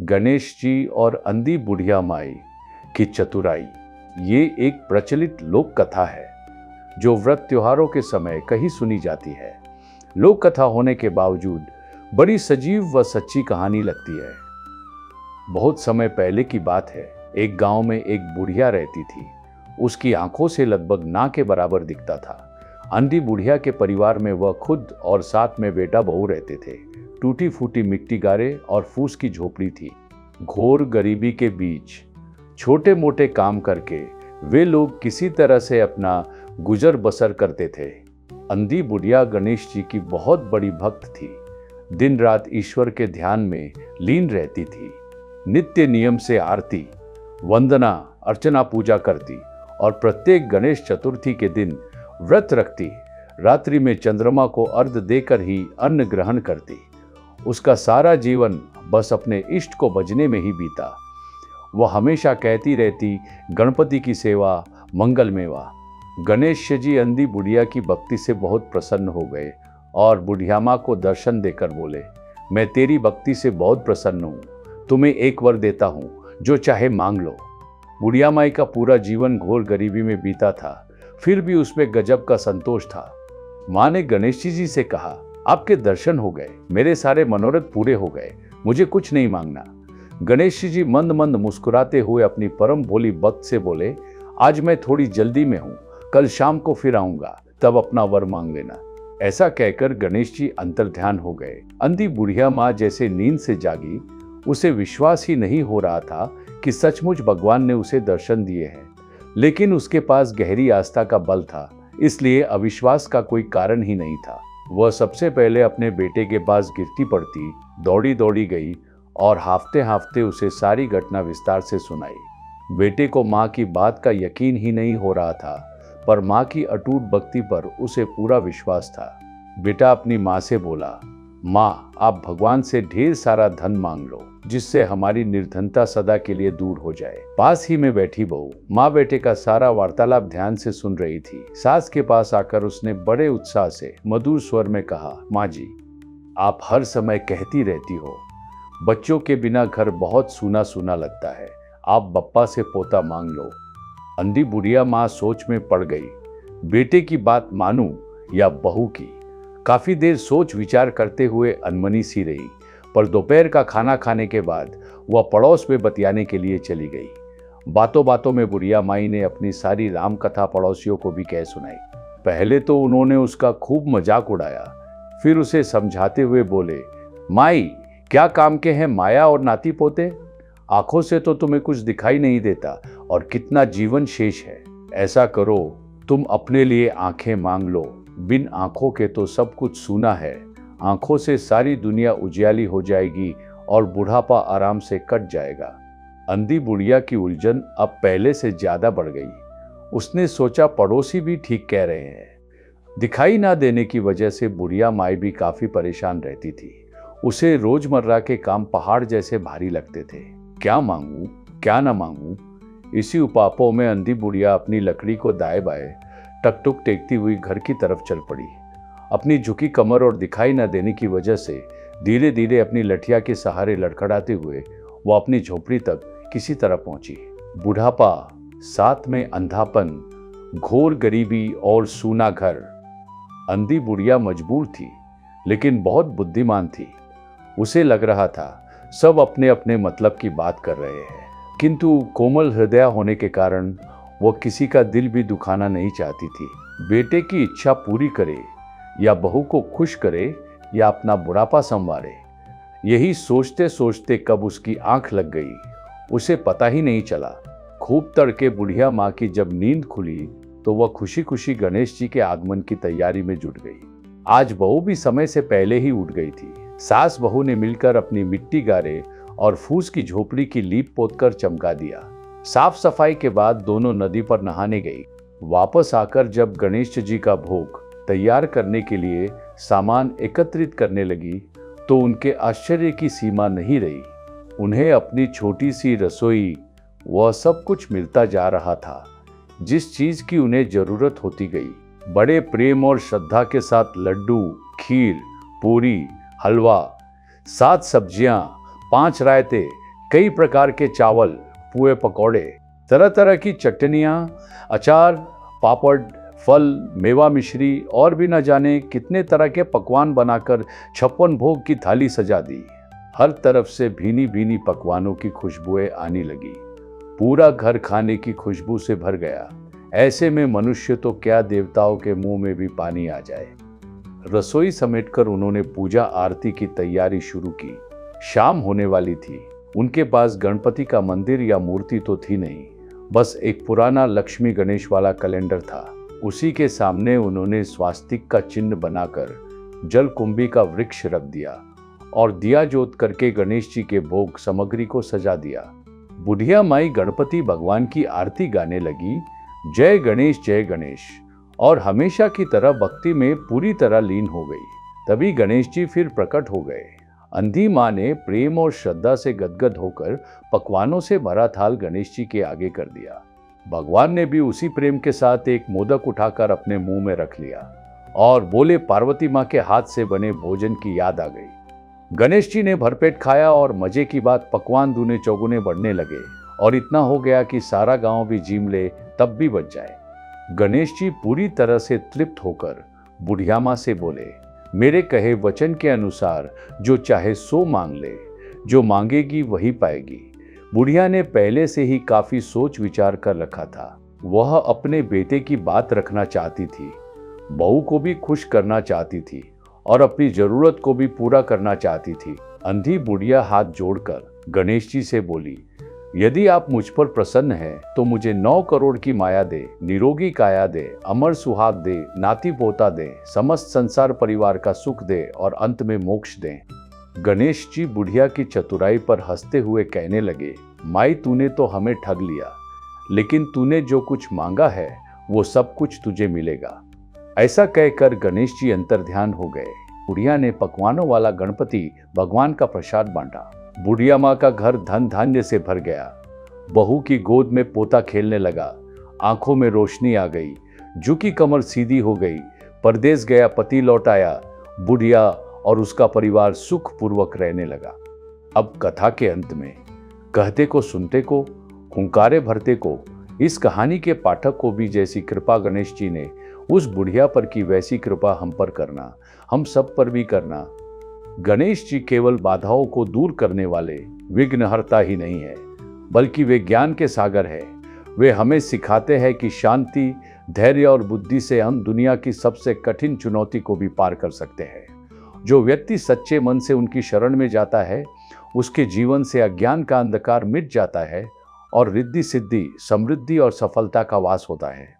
गणेश जी और अंधी बुढ़िया माई की चतुराई, ये एक प्रचलित लोक कथा है जो व्रत त्योहारों के समय कहीं सुनी जाती है। लोक कथा होने के बावजूद बड़ी सजीव व सच्ची कहानी लगती है। बहुत समय पहले की बात है। एक गांव में एक बुढ़िया रहती थी। उसकी आंखों से लगभग ना के बराबर दिखता था। अंधी बुढ़िया के परिवार में वह खुद और साथ में बेटा बहू रहते थे। टूटी फूटी मिट्टी गारे और फूस की झोपड़ी थी। घोर गरीबी के बीच छोटे मोटे काम करके वे लोग किसी तरह से अपना गुजर बसर करते थे। अंधी बुढ़िया गणेश जी की बहुत बड़ी भक्त थी। दिन रात ईश्वर के ध्यान में लीन रहती थी। नित्य नियम से आरती, वंदना, अर्चना, पूजा करती और प्रत्येक गणेश चतुर्थी के दिन व्रत रखती। रात्रि में चंद्रमा को अर्घ्य देकर ही अन्न ग्रहण करती। उसका सारा जीवन बस अपने इष्ट को भजने में ही बीता। वह हमेशा कहती रहती, गणपति की सेवा मंगल मेवा। गणेश जी अंधी बुढ़िया की भक्ति से बहुत प्रसन्न हो गए और बुढ़िया माँ को दर्शन देकर बोले, मैं तेरी भक्ति से बहुत प्रसन्न हूँ, तुम्हें एक वर देता हूँ, जो चाहे मांग लो। बुढ़िया माई का पूरा जीवन घोर गरीबी में बीता था, फिर भी उसमें गजब का संतोष था। माँ ने गणेश जी से कहा, आपके दर्शन हो गए, मेरे सारे मनोरथ पूरे हो गए, मुझे कुछ नहीं मांगना। गणेश जी मंद मंद मुस्कुराते हुए अपनी परम भोली भक्त से बोले, आज मैं थोड़ी जल्दी में हूँ, कल शाम को फिर आऊंगा, तब अपना वर मांग लेना। ऐसा कहकर गणेश जी अंतर्ध्यान हो गए। अंधी बुढ़िया माँ जैसे नींद से जागी। उसे विश्वास ही नहीं हो रहा था कि सचमुच भगवान ने उसे दर्शन दिए हैं, लेकिन उसके पास गहरी आस्था का बल था, इसलिए अविश्वास का कोई कारण ही नहीं था। वह सबसे पहले अपने बेटे के पास गिरती पड़ती, दौड़ी दौड़ी गई और हाफते हाफते उसे सारी घटना विस्तार से सुनाई। बेटे को माँ की बात का यकीन ही नहीं हो रहा था, पर माँ की अटूट भक्ति पर उसे पूरा विश्वास था। बेटा अपनी माँ से बोला, माँ आप भगवान से ढेर सारा धन मांग लो, जिससे हमारी निर्धनता सदा के लिए दूर हो जाए। पास ही में बैठी बहू माँ बेटे का सारा वार्तालाप ध्यान से सुन रही थी। सास के पास आकर उसने बड़े उत्साह से मधुर स्वर में कहा, माँ जी आप हर समय कहती रहती हो, बच्चों के बिना घर बहुत सूना सूना लगता है, आप बप्पा से पोता मांग लो। अंधी बुढ़िया माँ सोच में पड़ गई, बेटे की बात मानूं या बहू की। काफी देर सोच विचार करते हुए अनमनी सी रही, पर दोपहर का खाना खाने के बाद वह पड़ोस में बतियाने के लिए चली गई। बातों बातों में बुढ़िया माई ने अपनी सारी राम कथा पड़ोसियों को भी कह सुनाई। पहले तो उन्होंने उसका खूब मजाक उड़ाया, फिर उसे समझाते हुए बोले, माई क्या काम के हैं माया और नाती पोते, आंखों से तो तुम्हें कुछ दिखाई नहीं देता और कितना जीवन शेष है। ऐसा करो तुम अपने लिए आंखें मांग लो, बिन आंखों के तो सब कुछ सूना है। आंखों से सारी दुनिया उजियाली हो जाएगी और बुढ़ापा आराम से कट जाएगा। अंधी बुढ़िया की उलझन अब पहले से ज्यादा बढ़ गई। उसने सोचा पड़ोसी भी ठीक कह रहे हैं। दिखाई ना देने की वजह से बुढ़िया माई भी काफी परेशान रहती थी। उसे रोजमर्रा के काम पहाड़ जैसे भारी लगते थे। क्या मांगू क्या ना मांगू, इसी उपापों में अंधी बुढ़िया अपनी लकड़ी को दाएं बाएं टकटुक टेकती हुई घर की तरफ चल पड़ी। अपनी झुकी कमर और दिखाई न देने की वजह से धीरे धीरे अपनी लठिया के सहारे लड़खड़ाते हुए वो अपनी झोपड़ी तक किसी तरह पहुंची। बुढ़ापा, साथ में अंधापन, घोर गरीबी और सूना घर। अंधी बुढ़िया मजबूर थी, लेकिन बहुत बुद्धिमान थी। उसे लग रहा था सब अपने अपने मतलब की बात कर रहे हैं, किंतु कोमल हृदय होने के कारण वो किसी का दिल भी दुखाना नहीं चाहती थी। बेटे की इच्छा पूरी करे या बहू को खुश करे या अपना बुढ़ापा संवारे, यही सोचते सोचते कब उसकी आंख लग गई उसे पता ही नहीं चला। खूब तड़के बुढ़िया माँ की जब नींद खुली तो वह खुशी खुशी गणेश जी के आगमन की तैयारी में जुट गई। आज बहू भी समय से पहले ही उठ गई थी। सास बहू ने मिलकर अपनी मिट्टी गारे और फूस की झोपड़ी की लीप पोतकर चमका दिया। साफ सफाई के बाद दोनों नदी पर नहाने गई। वापस आकर जब गणेश जी का भोग तैयार करने के लिए सामान एकत्रित करने लगी तो उनके आश्चर्य की सीमा नहीं रही। उन्हें अपनी छोटी सी रसोई वह सब कुछ मिलता जा रहा था जिस चीज की उन्हें जरूरत होती गई। बड़े प्रेम और श्रद्धा के साथ लड्डू, खीर, पूरी, हलवा, 7 सब्जियां, 5 रायते, कई प्रकार के चावल, पुए पकौड़े, तरह तरह की चटनियाँ, अचार, पापड़, फल, मेवा मिश्री और भी न जाने कितने तरह के पकवान बनाकर 56 भोग की थाली सजा दी। हर तरफ से भीनी भीनी पकवानों की खुशबुएं आने लगी। पूरा घर खाने की खुशबू से भर गया। ऐसे में मनुष्य तो क्या, देवताओं के मुंह में भी पानी आ जाए। रसोई समेटकर उन्होंने पूजा आरती की तैयारी शुरू की। शाम होने वाली थी। उनके पास गणपति का मंदिर या मूर्ति तो थी नहीं, बस एक पुराना लक्ष्मी गणेश वाला कैलेंडर था। उसी के सामने उन्होंने स्वास्तिक का चिन्ह बनाकर जलकुंभी का वृक्ष रख दिया और दिया जोत करके गणेश जी के भोग सामग्री को सजा दिया। बुढ़िया माई गणपति भगवान की आरती गाने लगी, जय गणेश, और हमेशा की तरह भक्ति में पूरी तरह लीन हो गई। तभी गणेश जी फिर प्रकट हो गए। अंधी माँ ने प्रेम और श्रद्धा से गदगद होकर पकवानों से भरा थाल गणेश जी के आगे कर दिया। भगवान ने भी उसी प्रेम के साथ एक मोदक उठाकर अपने मुंह में रख लिया और बोले, पार्वती माँ के हाथ से बने भोजन की याद आ गई। गणेश जी ने भरपेट खाया और मजे की बात, पकवान दूने चौगुने बढ़ने लगे और इतना हो गया कि सारा गांव भी जीम ले तब भी बच जाए। गणेश जी पूरी तरह से तृप्त होकर बुढ़िया माँ से बोले, मेरे कहे वचन के अनुसार जो चाहे सो मांग ले, जो मांगेगी वही पाएगी। बुढ़िया ने पहले से ही काफी सोच विचार कर रखा था। वह अपने बेटे की बात रखना चाहती थी, बहू को भी खुश करना चाहती थी और अपनी जरूरत को भी पूरा करना चाहती थी। अंधी बुढ़िया हाथ जोड़कर गणेश जी से बोली, यदि आप मुझ पर प्रसन्न हैं तो मुझे 9 करोड़ की माया दे, निरोगी काया दे, अमर सुहाग दे, नाती पोता दे, समस्त संसार परिवार का सुख दे और अंत में मोक्ष दे। गणेश जी बुढ़िया की चतुराई पर हंसते हुए कहने लगे, माई तूने तो हमें ठग लिया, लेकिन तूने जो कुछ मांगा है वो सब कुछ तुझे मिलेगा। ऐसा कहकर गणेश जी अंतर्ध्यान हो गए। बुढ़िया ने पकवानों वाला गणपति भगवान का प्रसाद बांटा। बुढ़िया माँ का घर धन धान्य से भर गया। बहू की गोद में पोता खेलने लगा। आंखों में रोशनी आ गई। झुकी कमर सीधी हो गई। परदेश गया पति लौट आया। बुढ़िया और उसका परिवार सुख पूर्वक रहने लगा। अब कथा के अंत में कहते को सुनते को, हुंकारे भरते को, इस कहानी के पाठक को भी जैसी कृपा गणेश जी ने उस बुढ़िया पर की, वैसी कृपा हम पर करना, हम सब पर भी करना। गणेश जी केवल बाधाओं को दूर करने वाले विघ्नहर्ता ही नहीं है, बल्कि वे ज्ञान के सागर है। वे हमें सिखाते हैं कि शांति, धैर्य और बुद्धि से हम दुनिया की सबसे कठिन चुनौती को भी पार कर सकते हैं। जो व्यक्ति सच्चे मन से उनकी शरण में जाता है, उसके जीवन से अज्ञान का अंधकार मिट जाता है और रिद्धि सिद्धि, समृद्धि और सफलता का वास होता है।